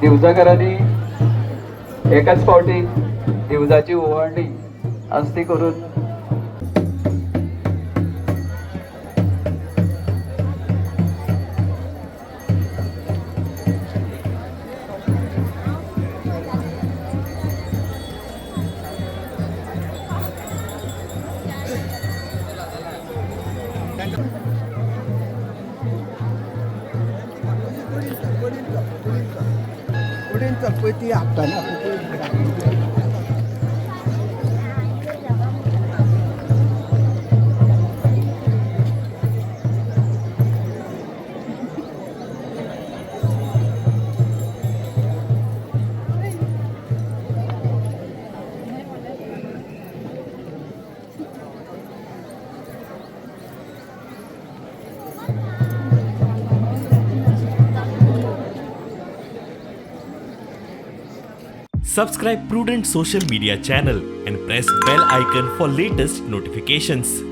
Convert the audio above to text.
दिवजाकरांनी एकाच फावटी दिवजाची ओवाळणी आस्ती करून चलपती हाताना Subscribe Prudent Social Media channel and press bell icon for latest notifications.